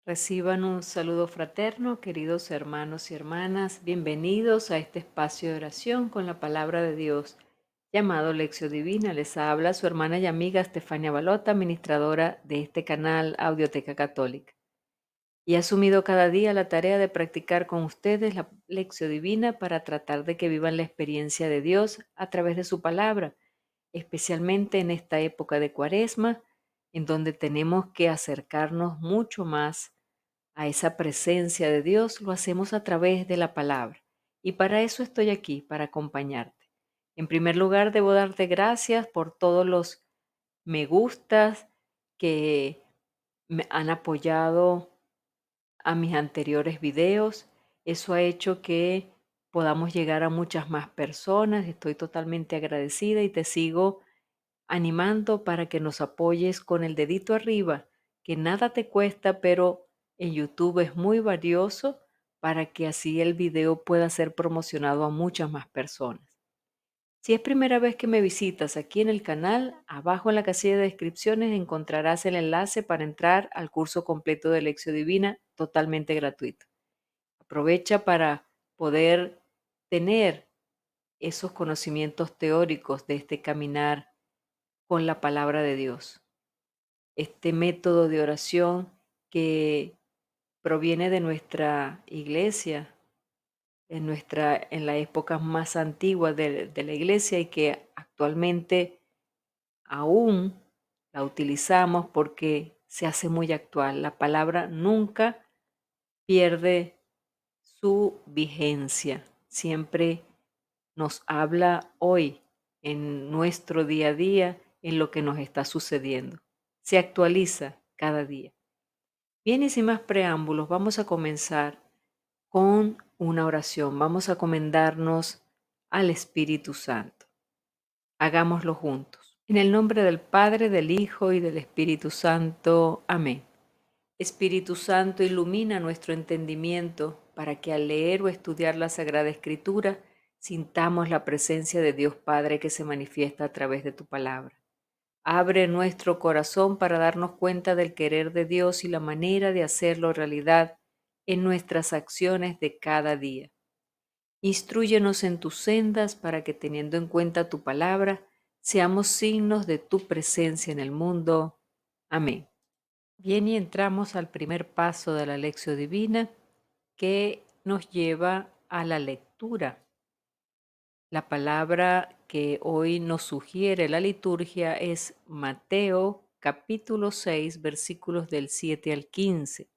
Reciban un saludo fraterno, queridos hermanos y hermanas. Bienvenidos a este espacio de oración con la palabra de Dios, llamado Lección Divina. Les habla su hermana y amiga Estefania Balota, administradora de este canal Audioteca Católica. Y he asumido cada día la tarea de practicar con ustedes la Lección Divina para tratar de que vivan la experiencia de Dios a través de su palabra, especialmente en esta época de Cuaresma, en donde tenemos que acercarnos mucho más a esa presencia de Dios. Lo hacemos a través de la palabra. Y para eso estoy aquí, para acompañarte. En primer lugar, debo darte gracias por todos los me gustas que me han apoyado a mis anteriores videos. Eso ha hecho que podamos llegar a muchas más personas. Estoy totalmente agradecida y te sigo animando para que nos apoyes con el dedito arriba, que nada te cuesta, pero en YouTube es muy valioso para que así el video pueda ser promocionado a muchas más personas. Si es primera vez que me visitas aquí en el canal, abajo en la casilla de descripciones encontrarás el enlace para entrar al curso completo de Lección Divina totalmente gratuito. Aprovecha para poder tener esos conocimientos teóricos de este caminar con la palabra de Dios. Este método de oración que proviene de nuestra iglesia, en la época más antigua de la iglesia, y que actualmente aún la utilizamos porque se hace muy actual. La palabra nunca pierde su vigencia, siempre nos habla hoy en nuestro día a día, en lo que nos está sucediendo. Se actualiza cada día. Bien, y sin más preámbulos, vamos a comenzar con una oración. Vamos a comendarnos al Espíritu Santo. Hagámoslo juntos. En el nombre del Padre, del Hijo y del Espíritu Santo. Amén. Espíritu Santo, ilumina nuestro entendimiento para que al leer o estudiar la Sagrada Escritura sintamos la presencia de Dios Padre que se manifiesta a través de tu palabra. Abre nuestro corazón para darnos cuenta del querer de Dios y la manera de hacerlo realidad en nuestras acciones de cada día. Instrúyenos en tus sendas para que, teniendo en cuenta tu palabra, seamos signos de tu presencia en el mundo. Amén. Bien, y entramos al primer paso de la Lección Divina, que nos lleva a la lectura. La palabra que hoy nos sugiere la liturgia es Mateo capítulo 6, versículos del 7 al 15.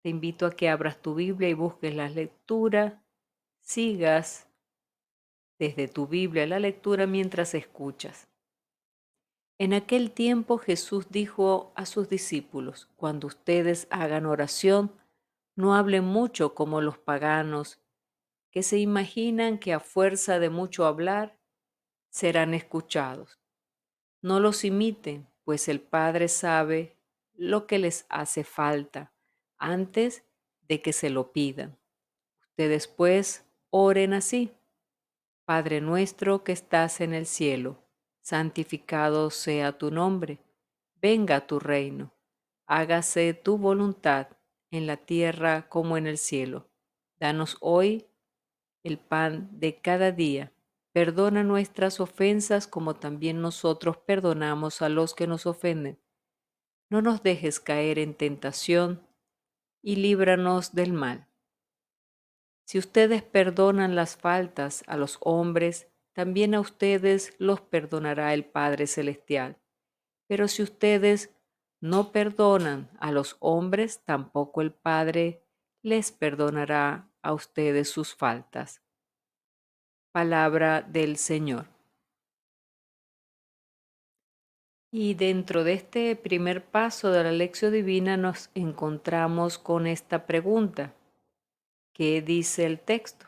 Te invito a que abras tu Biblia y busques la lectura, sigas desde tu Biblia la lectura mientras escuchas. En aquel tiempo Jesús dijo a sus discípulos: cuando ustedes hagan oración, no hablen mucho como los paganos, que se imaginan que a fuerza de mucho hablar serán escuchados. No los imiten, pues el Padre sabe lo que les hace falta antes de que se lo pidan. Ustedes pues oren así: Padre nuestro que estás en el cielo, santificado sea tu nombre, venga tu reino, hágase tu voluntad en la tierra como en el cielo. Danos hoy el pan de cada día. Perdona nuestras ofensas como también nosotros perdonamos a los que nos ofenden. No nos dejes caer en tentación y líbranos del mal. Si ustedes perdonan las faltas a los hombres, también a ustedes los perdonará el Padre Celestial. Pero si ustedes no perdonan a los hombres, tampoco el Padre les perdonará a ustedes sus faltas. Palabra del Señor. Y dentro de este primer paso de la lección divina nos encontramos con esta pregunta: ¿qué dice el texto?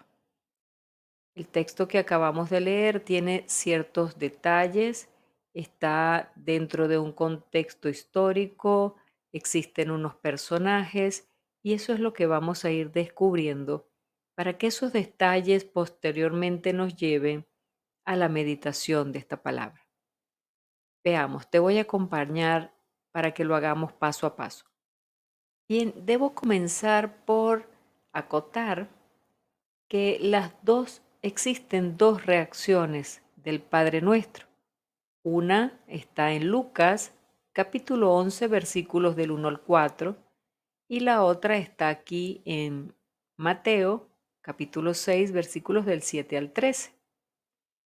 El texto que acabamos de leer tiene ciertos detalles, está dentro de un contexto histórico, existen unos personajes, y eso es lo que vamos a ir descubriendo para que esos detalles posteriormente nos lleven a la meditación de esta palabra. Veamos, te voy a acompañar para que lo hagamos paso a paso. Bien, debo comenzar por acotar que existen dos reacciones del Padre Nuestro. Una está en Lucas, capítulo 11, versículos del 1 al 4, y la otra está aquí en Mateo, capítulo 6, versículos del 7 al 13.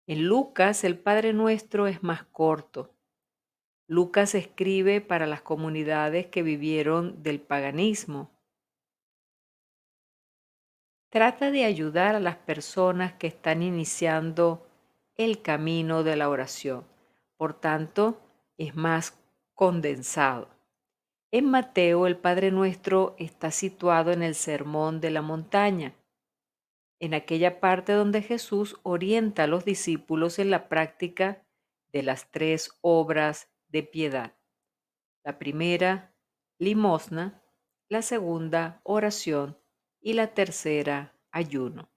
En Lucas, el Padre Nuestro es más corto. Lucas escribe para las comunidades que vivieron del paganismo. Trata de ayudar a las personas que están iniciando el camino de la oración. Por tanto, es más condensado. En Mateo, el Padre Nuestro está situado en el Sermón de la Montaña, en aquella parte donde Jesús orienta a los discípulos en la práctica de las tres obras de piedad. La primera, limosna; la segunda, oración; y la tercera, ayuno.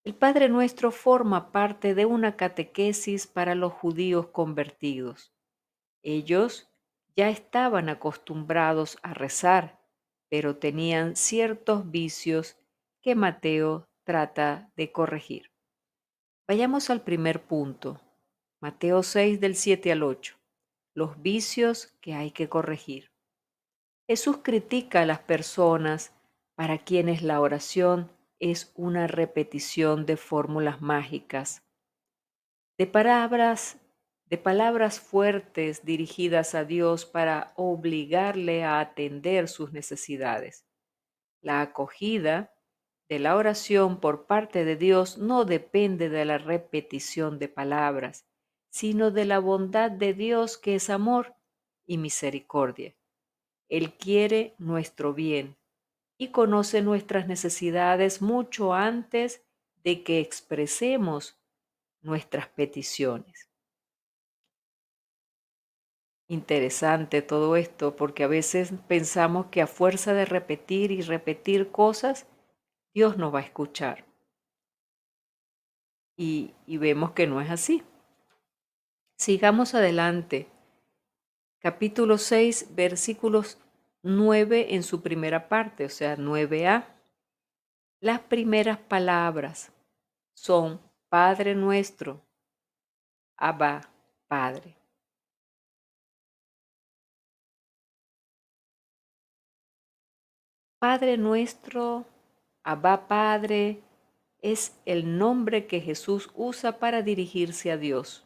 El Padre Nuestro forma parte de una catequesis para los judíos convertidos. Ellos ya estaban acostumbrados a rezar, pero tenían ciertos vicios que Mateo trata de corregir. Vayamos al primer punto, Mateo 6 del 7 al 8, los vicios que hay que corregir. Jesús critica a las personas para quienes la oración es una repetición de fórmulas mágicas, de palabras, de palabras fuertes dirigidas a Dios para obligarle a atender sus necesidades. La acogida de la oración por parte de Dios no depende de la repetición de palabras, sino de la bondad de Dios, que es amor y misericordia. Él quiere nuestro bien y conoce nuestras necesidades mucho antes de que expresemos nuestras peticiones. Interesante todo esto, porque a veces pensamos que a fuerza de repetir y repetir cosas, Dios nos va a escuchar. Y vemos que no es así. Sigamos adelante. Capítulo 6, versículos 9 en su primera parte, o sea, 9a. Las primeras palabras son Padre Nuestro, Abba, Padre. Padre Nuestro, Abba, Padre, es el nombre que Jesús usa para dirigirse a Dios.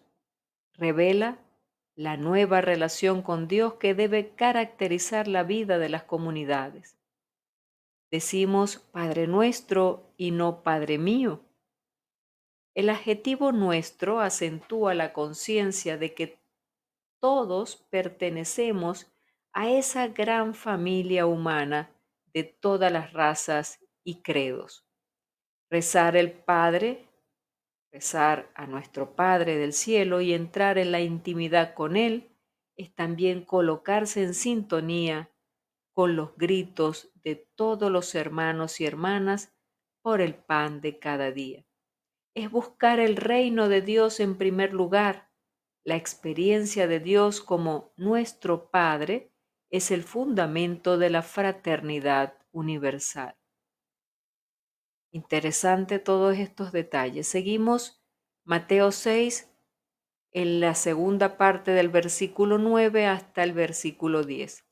Revela la nueva relación con Dios que debe caracterizar la vida de las comunidades. Decimos Padre Nuestro y no Padre mío. El adjetivo nuestro acentúa la conciencia de que todos pertenecemos a esa gran familia humana de todas las razas y credos. Rezar el Padre, rezar a nuestro Padre del cielo y entrar en la intimidad con Él es también colocarse en sintonía con los gritos de todos los hermanos y hermanas por el pan de cada día. Es buscar el reino de Dios en primer lugar. La experiencia de Dios como nuestro Padre es el fundamento de la fraternidad universal. Interesante todos estos detalles. Seguimos Mateo 6 en la segunda parte del versículo 9 hasta el versículo 10.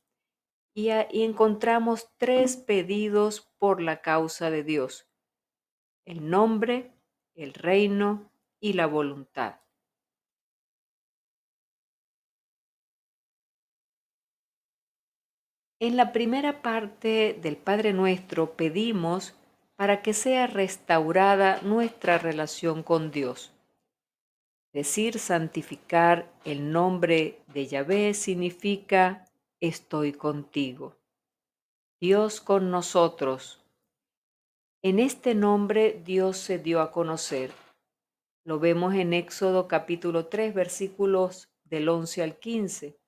Y encontramos tres pedidos por la causa de Dios: el nombre, el reino y la voluntad. En la primera parte del Padre Nuestro pedimos para que sea restaurada nuestra relación con Dios. Decir santificar el nombre de Yahvé significa estoy contigo. Dios con nosotros. En este nombre Dios se dio a conocer. Lo vemos en Éxodo capítulo 3, versículos del 11 al 15.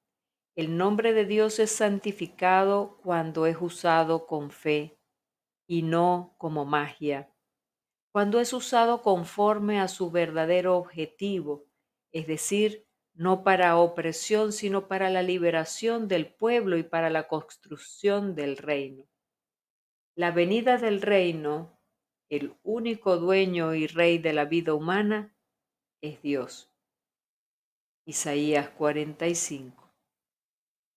El nombre de Dios es santificado cuando es usado con fe y no como magia, cuando es usado conforme a su verdadero objetivo, es decir, no para opresión, sino para la liberación del pueblo y para la construcción del reino. La venida del reino, el único dueño y rey de la vida humana, es Dios. Isaías 45.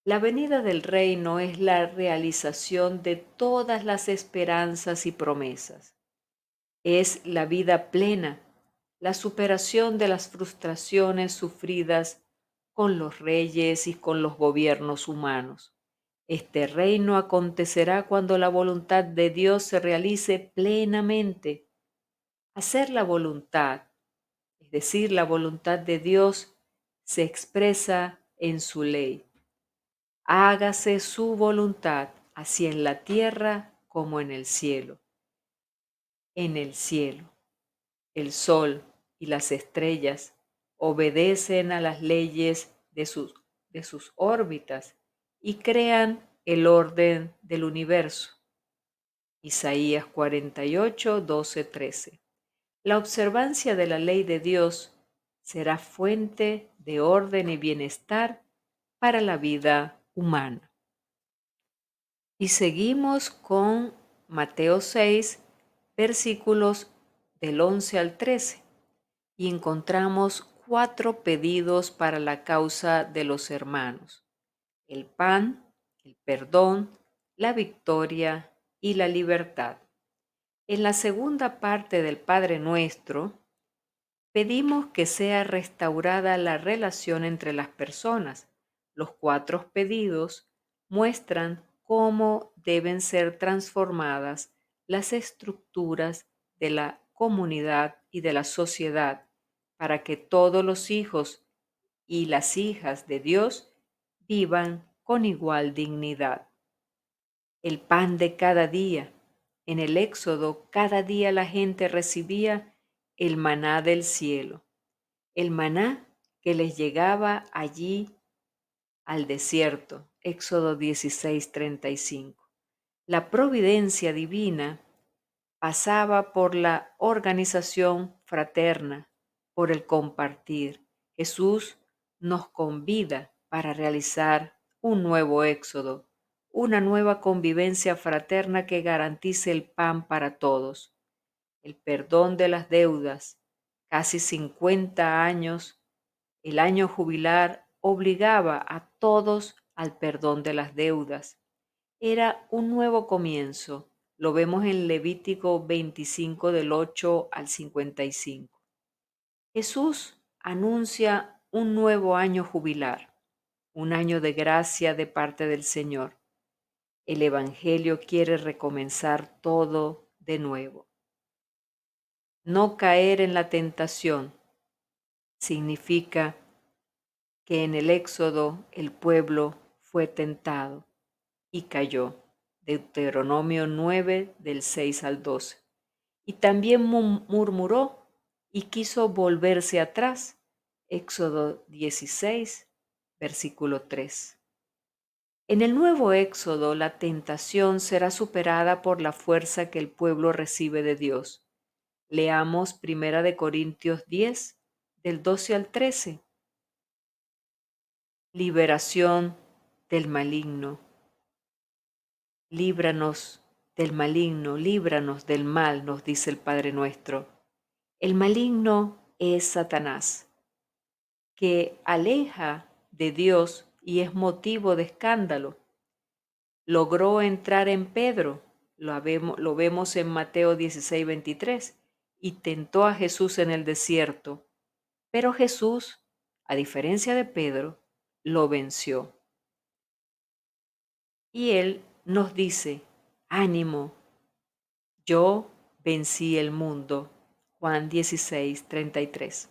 La venida del reino es la realización de todas las esperanzas y promesas. Es la vida plena, la superación de las frustraciones sufridas con los reyes y con los gobiernos humanos. Este reino acontecerá cuando la voluntad de Dios se realice plenamente. Hacer la voluntad, es decir, la voluntad de Dios, se expresa en su ley. Hágase su voluntad, así en la tierra como en el cielo. En el cielo, el sol y las estrellas obedecen a las leyes de sus órbitas y crean el orden del universo. Isaías 48, 12, 13. La observancia de la ley de Dios será fuente de orden y bienestar para la vida humana. Y seguimos con Mateo 6, versículos del 11 al 13, y encontramos 4 pedidos para la causa de los hermanos: el pan, el perdón, la victoria y la libertad. En la segunda parte del Padre Nuestro, pedimos que sea restaurada la relación entre las personas. Los 4 pedidos muestran cómo deben ser transformadas las estructuras de la comunidad y de la sociedad para que todos los hijos y las hijas de Dios vivan con igual dignidad. El pan de cada día. En el Éxodo, cada día la gente recibía el maná del cielo, el maná que les llegaba allí al desierto. Éxodo 16:35. La providencia divina pasaba por la organización fraterna, por el compartir. Jesús nos convida para realizar un nuevo éxodo, una nueva convivencia fraterna que garantice el pan para todos, el perdón de las deudas. Casi 50 años, el año jubilar obligaba a todos al perdón de las deudas. Era un nuevo comienzo. Lo vemos en Levítico 25 del 8 al 55. Jesús anuncia un nuevo año jubilar, un año de gracia de parte del Señor. El Evangelio quiere recomenzar todo de nuevo. No caer en la tentación significa que en el Éxodo el pueblo fue tentado y cayó. Deuteronomio 9 del 6 al 12. Y también murmuró y quiso volverse atrás. Éxodo 16, versículo 3. En el nuevo Éxodo, la tentación será superada por la fuerza que el pueblo recibe de Dios. Leamos 1 Corintios 10, del 12 al 13. Liberación del maligno. Líbranos del maligno, líbranos del mal, nos dice el Padre nuestro. El maligno es Satanás, que aleja de Dios y es motivo de escándalo. Logró entrar en Pedro, lo vemos en Mateo 16, 23, y tentó a Jesús en el desierto. Pero Jesús, a diferencia de Pedro, lo venció. Y él nos dice: ánimo, yo vencí el mundo. Juan 16, 33.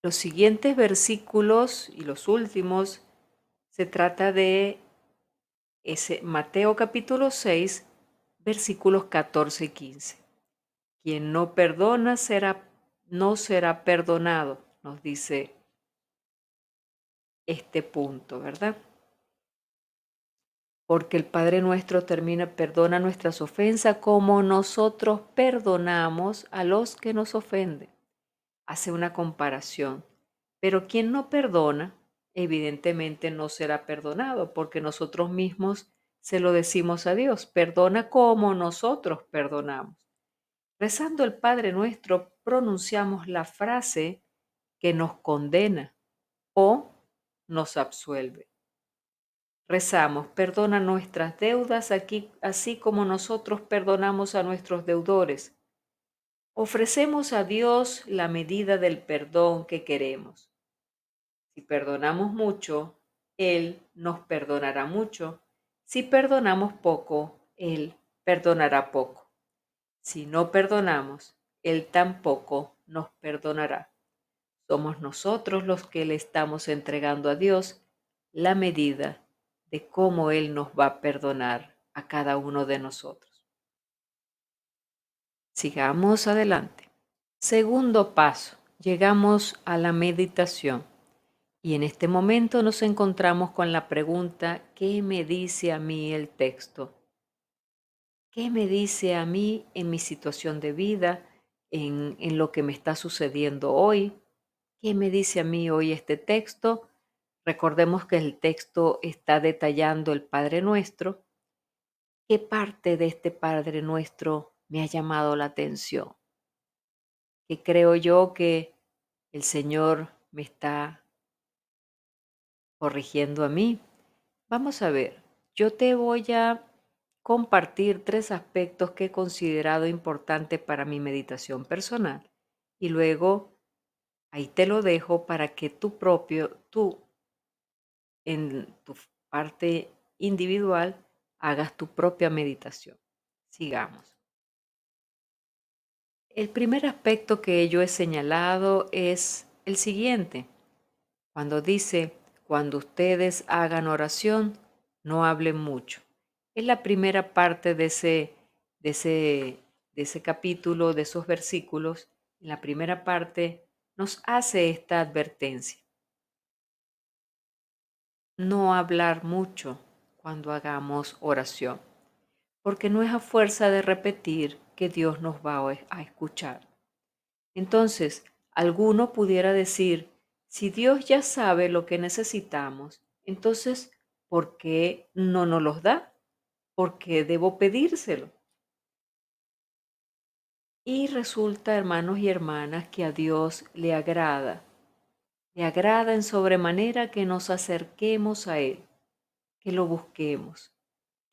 Los siguientes versículos y los últimos se trata de ese Mateo capítulo 6, versículos 14 y 15. Quien no perdona no será perdonado, nos dice este punto, ¿verdad? Porque el Padre nuestro perdona nuestras ofensas como nosotros perdonamos a los que nos ofenden. hace una comparación. Pero quien no perdona, evidentemente no será perdonado, porque nosotros mismos se lo decimos a Dios, perdona como nosotros perdonamos. Rezando el Padre Nuestro, pronunciamos la frase que nos condena o nos absuelve. Rezamos, perdona nuestras deudas aquí, así como nosotros perdonamos a nuestros deudores. Ofrecemos a Dios la medida del perdón que queremos. Si perdonamos mucho, Él nos perdonará mucho. Si perdonamos poco, Él perdonará poco. Si no perdonamos, Él tampoco nos perdonará. Somos nosotros los que le estamos entregando a Dios la medida de cómo Él nos va a perdonar a cada uno de nosotros. Sigamos adelante. Segundo paso, llegamos a la meditación y en este momento nos encontramos con la pregunta, ¿qué me dice a mí el texto? ¿Qué me dice a mí en mi situación de vida, en lo que me está sucediendo hoy? ¿Qué me dice a mí hoy este texto? Recordemos que el texto está detallando el Padre Nuestro. ¿Qué parte de este Padre Nuestro me ha llamado la atención? ¿Qué creo yo que el Señor me está corrigiendo a mí? Vamos a ver, yo te voy a compartir 3 aspectos que he considerado importantes para mi meditación personal y luego ahí te lo dejo para que tú en tu parte individual hagas tu propia meditación. Sigamos. El primer aspecto que yo he señalado es el siguiente. Cuando dice, cuando ustedes hagan oración, no hablen mucho. Es la primera parte de ese, de ese capítulo, de esos versículos. En la primera parte nos hace esta advertencia. No hablar mucho cuando hagamos oración, porque no es a fuerza de repetir que Dios nos va a escuchar. Entonces, alguno pudiera decir, si Dios ya sabe lo que necesitamos, entonces, ¿por qué no nos los da? ¿Por qué debo pedírselo? Y resulta, hermanos y hermanas, que a Dios le agrada en sobremanera que nos acerquemos a Él, que lo busquemos,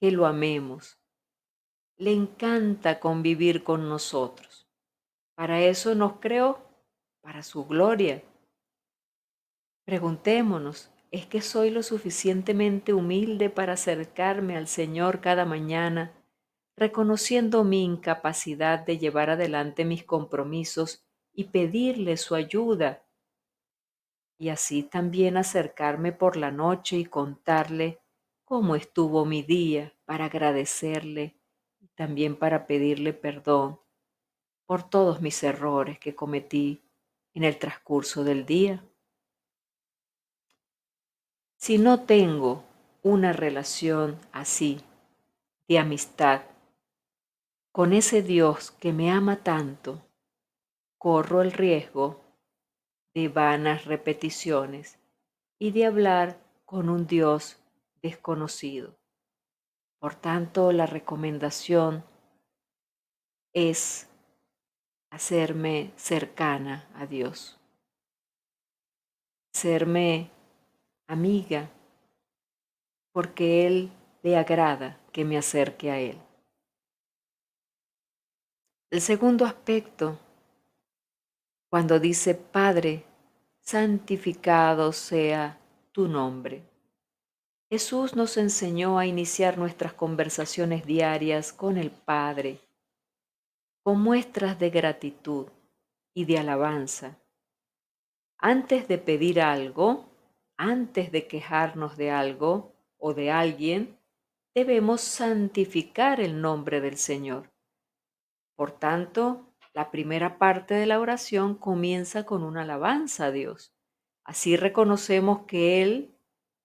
que lo amemos. Le encanta convivir con nosotros. Para eso nos creó, para su gloria. Preguntémonos, ¿es que soy lo suficientemente humilde para acercarme al Señor cada mañana, reconociendo mi incapacidad de llevar adelante mis compromisos y pedirle su ayuda? Y así también acercarme por la noche y contarle cómo estuvo mi día para agradecerle y también para pedirle perdón por todos mis errores que cometí en el transcurso del día. Si no tengo una relación así de amistad con ese Dios que me ama tanto, corro el riesgo de vanas repeticiones y de hablar con un Dios desconocido. Por tanto, la recomendación es hacerme cercana a Dios, hacerme amiga, porque Él le agrada que me acerque a Él. El segundo aspecto, cuando dice, Padre, santificado sea tu nombre. Jesús nos enseñó a iniciar nuestras conversaciones diarias con el Padre, con muestras de gratitud y de alabanza. Antes de pedir algo, antes de quejarnos de algo o de alguien, debemos santificar el nombre del Señor. Por tanto, la primera parte de la oración comienza con una alabanza a Dios. Así reconocemos que Él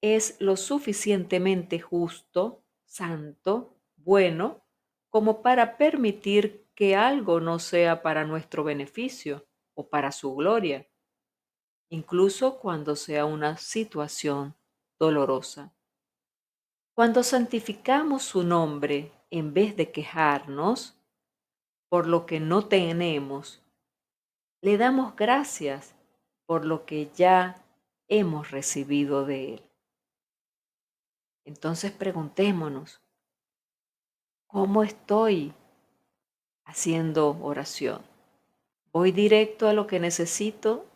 es lo suficientemente justo, santo, bueno, como para permitir que algo no sea para nuestro beneficio. o para su gloria, incluso cuando sea una situación dolorosa. Cuando santificamos su nombre en vez de quejarnos por lo que no tenemos, le damos gracias por lo que ya hemos recibido de Él. Entonces preguntémonos, ¿cómo estoy haciendo oración? ¿Voy directo a lo que necesito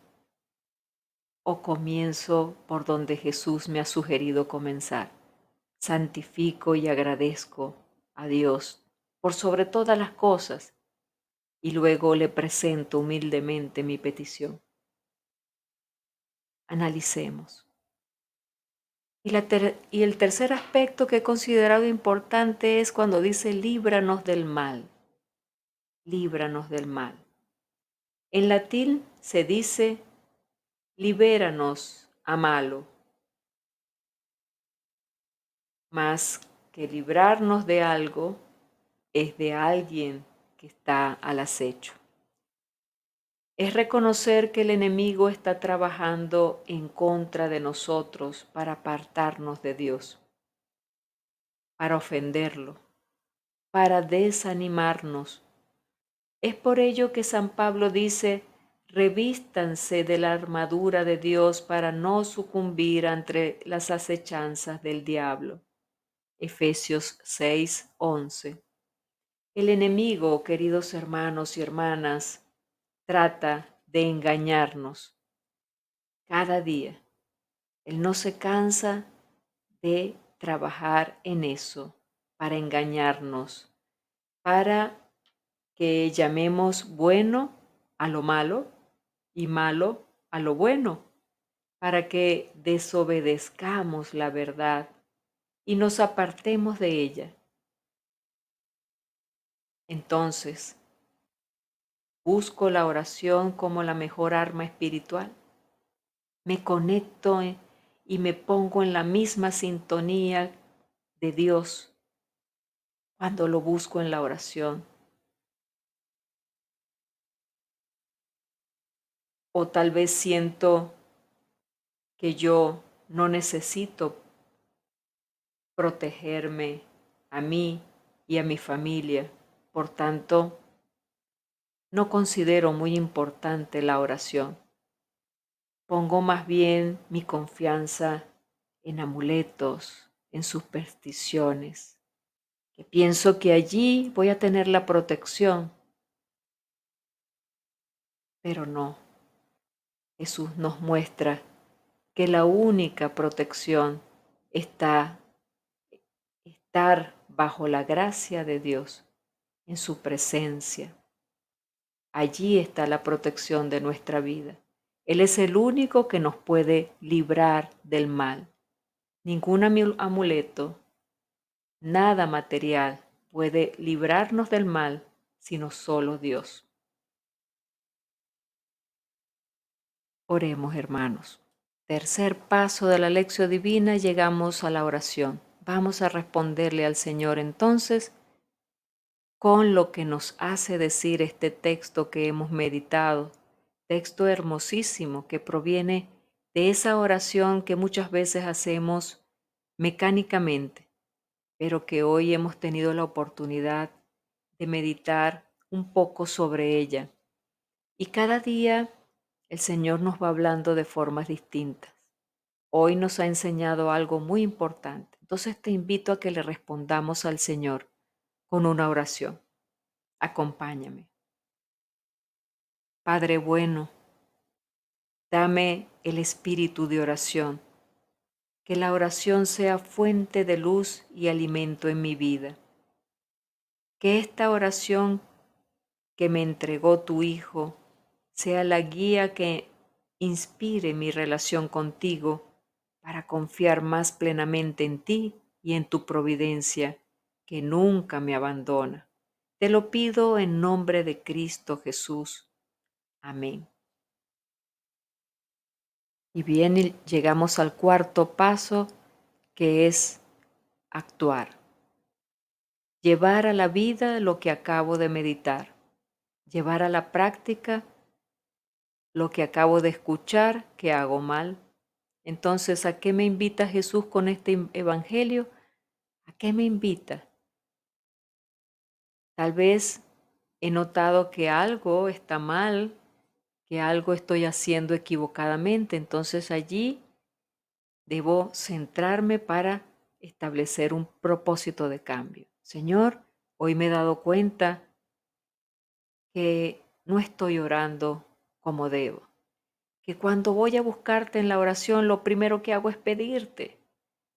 o comienzo por donde Jesús me ha sugerido comenzar? Santifico y agradezco a Dios por sobre todas las cosas y luego le presento humildemente mi petición. Analicemos. Y el tercer aspecto que he considerado importante es cuando dice líbranos del mal. Líbranos del mal. En latín se dice libéranos a malo, más que librarnos de algo es de alguien que está al acecho. Es reconocer que el enemigo está trabajando en contra de nosotros para apartarnos de Dios, para ofenderlo, para desanimarnos. Es por ello que San Pablo dice, revístanse de la armadura de Dios para no sucumbir ante las acechanzas del diablo. Efesios 6:11. El enemigo, queridos hermanos y hermanas, trata de engañarnos cada día. Él no se cansa de trabajar en eso, para engañarnos, para que llamemos bueno a lo malo y malo a lo bueno, para que desobedezcamos la verdad y nos apartemos de ella. Entonces, busco la oración como la mejor arma espiritual. Me conecto y me pongo en la misma sintonía de Dios cuando lo busco en la oración. O tal vez siento que yo no necesito protegerme a mí y a mi familia. Por tanto, no considero muy importante la oración. Pongo más bien mi confianza en amuletos, en supersticiones, que pienso que allí voy a tener la protección, pero no. Jesús nos muestra que la única protección está estar bajo la gracia de Dios, en su presencia. Allí está la protección de nuestra vida. Él es el único que nos puede librar del mal. Ningún amuleto, nada material puede librarnos del mal, sino solo Dios. Oremos, hermanos. Tercer paso de la lección divina, llegamos a la oración. Vamos a responderle al Señor entonces con lo que nos hace decir este texto que hemos meditado, texto hermosísimo que proviene de esa oración que muchas veces hacemos mecánicamente, pero que hoy hemos tenido la oportunidad de meditar un poco sobre ella. Y cada día el Señor nos va hablando de formas distintas. Hoy nos ha enseñado algo muy importante. Entonces te invito a que le respondamos al Señor con una oración. Acompáñame. Padre bueno, dame el espíritu de oración, que la oración sea fuente de luz y alimento en mi vida. Que esta oración que me entregó tu Hijo sea la guía que inspire mi relación contigo para confiar más plenamente en ti y en tu providencia, que nunca me abandona. Te lo pido en nombre de Cristo Jesús. Amén. Y bien, llegamos al cuarto paso, que es actuar. Llevar a la vida lo que acabo de meditar. Llevar a la práctica lo que acabo de escuchar que hago mal. Entonces, ¿a qué me invita Jesús con este evangelio? ¿A qué me invita? Tal vez he notado que algo está mal, que algo estoy haciendo equivocadamente, entonces allí debo centrarme para establecer un propósito de cambio. Señor, hoy me he dado cuenta que no estoy orando como debo, que cuando voy a buscarte en la oración, lo primero que hago es pedirte,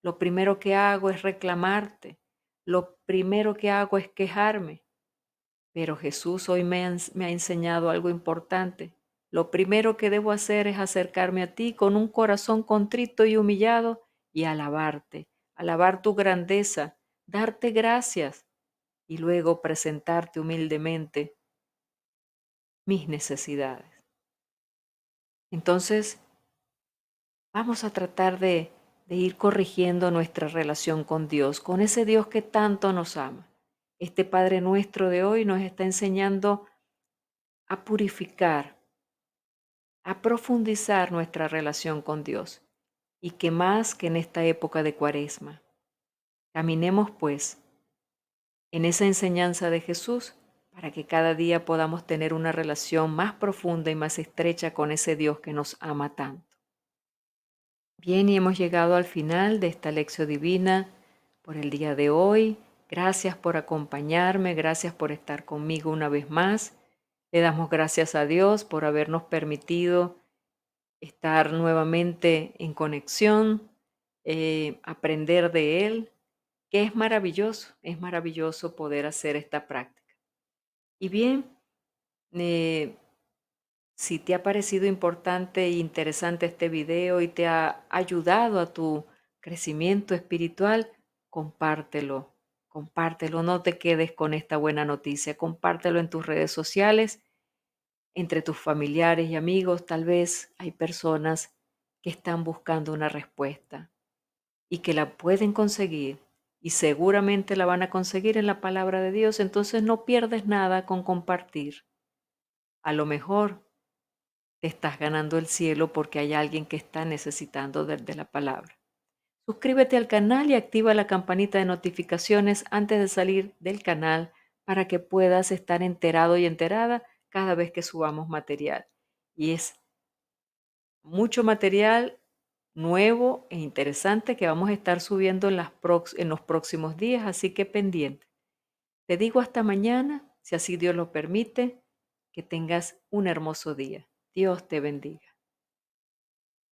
lo primero que hago es reclamarte, lo primero que hago es quejarme. Pero Jesús hoy me ha enseñado algo importante. Lo primero que debo hacer es acercarme a ti con un corazón contrito y humillado y alabarte, alabar tu grandeza, darte gracias y luego presentarte humildemente mis necesidades. Entonces, vamos a tratar de ir corrigiendo nuestra relación con Dios, con ese Dios que tanto nos ama. Este Padre nuestro de hoy nos está enseñando a purificar, a profundizar nuestra relación con Dios, y que más que en esta época de Cuaresma. Caminemos pues en esa enseñanza de Jesús para que cada día podamos tener una relación más profunda y más estrecha con ese Dios que nos ama tanto. Bien, y hemos llegado al final de esta lección divina por el día de hoy. Gracias por acompañarme, gracias por estar conmigo una vez más. Le damos gracias a Dios por habernos permitido estar nuevamente en conexión, aprender de Él, que es maravilloso poder hacer esta práctica. Y bien, eh, si te ha parecido importante e interesante este video y te ha ayudado a tu crecimiento espiritual, compártelo, compártelo, no te quedes con esta buena noticia, compártelo en tus redes sociales, entre tus familiares y amigos. Tal vez hay personas que están buscando una respuesta y que la pueden conseguir y seguramente la van a conseguir en la palabra de Dios, entonces no pierdes nada con compartir. A lo mejor te estás ganando el cielo porque hay alguien que está necesitando de la palabra. Suscríbete al canal y activa la campanita de notificaciones antes de salir del canal para que puedas estar enterado y enterada cada vez que subamos material. Y es mucho material nuevo e interesante que vamos a estar subiendo en los próximos días, así que pendiente. Te digo hasta mañana, si así Dios lo permite, que tengas un hermoso día. Dios te bendiga.